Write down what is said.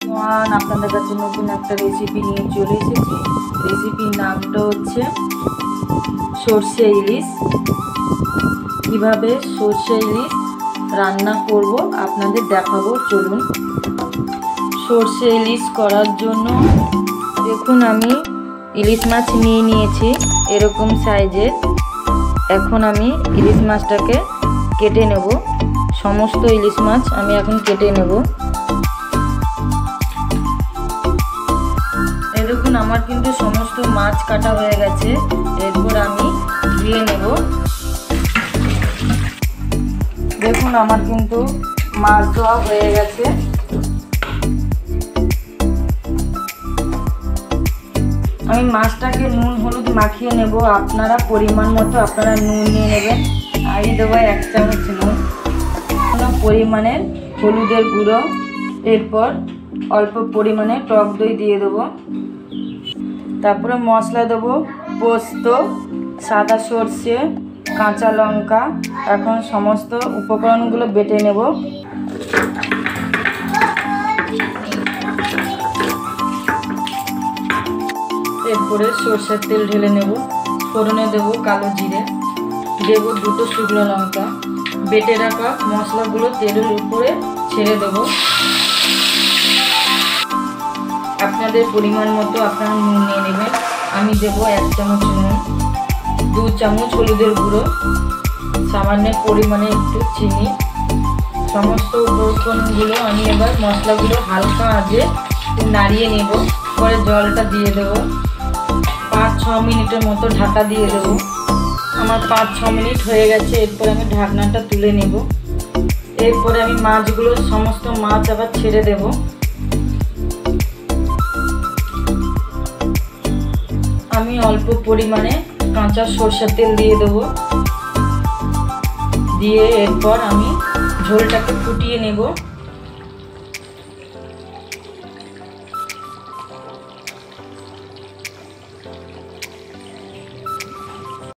আপনাদের কাছে নতুন একটা রেসিপি নিয়ে চলে এসেছি। রেসিপির নামটা হচ্ছে সর্ষে ইলিশ। কিভাবে সর্ষে ইলিশ রান্না করব আপনাদের দেখাবো, চলুন। সর্ষে ইলিশ করার জন্য দেখুন আমি ইলিশ মাছ নিয়ে নিয়েছি এরকম সাইজের। এখন আমি ইলিশ মাছটাকে কেটে নেব। সমস্ত ইলিশ মাছ আমি এখন কেটে নেব। দেখুন আমার কিন্তু সমস্ত মাছ কাটা হয়ে গেছে। এরপর আমি ধুয়ে নেব। দেখুন আমার কিন্তু মাছ ধোয়া হয়ে গেছে। আমি মাছটাকে নুন হলুদ মাখিয়ে নেব। আপনারা পরিমাণ মতো আপনারা নুন নিয়ে নেবেন। আমি দেবো 1 চামচ নুন, পরিমাণের হলুদের গুঁড়ো, এরপর অল্প পরিমাণে টক দই দিয়ে দেবো। তারপরে মশলা দেবো পোস্ত, সাদা সর্ষে, কাঁচা লঙ্কা। এখন সমস্ত উপকরণগুলো বেটে নেব। এরপরে সর্ষের তেল ঢেলে নেব। ফোড়নে দেবো কালো জিরে, দেবো 2টো শুকনো লঙ্কা। বেটে রাখা মশলাগুলো তেলের উপরে ছেড়ে দেবো। আপনাদের পরিমাণ মতো আপনারা নুন নিয়ে নেবেন। আমি দেবো 1 চামচ নুন, 2 চামচ হলুদের গুঁড়ো, সামান্য পরিমাণে একটু চিনি। সমস্ত উপকরণগুলো আমি এবার মশলাগুলো হালকা আঁচে নাড়িয়ে নেব। পরে জলটা দিয়ে দেবো। 5-6 মিনিটের মতো ঢাকা দিয়ে দেবো। আমার 5-6 মিনিট হয়ে গেছে। এরপর আমি ঢাকনাটা তুলে নেব। এরপরে আমি মাছগুলো সমস্ত মাছ আবার ছেড়ে দেব। আমি অল্প পরিমাণে কাঁচা সরষের তেল দিয়ে দেবো। দিয়ে এরপর আমি ঝোলটাকে ফুটিয়ে নেব।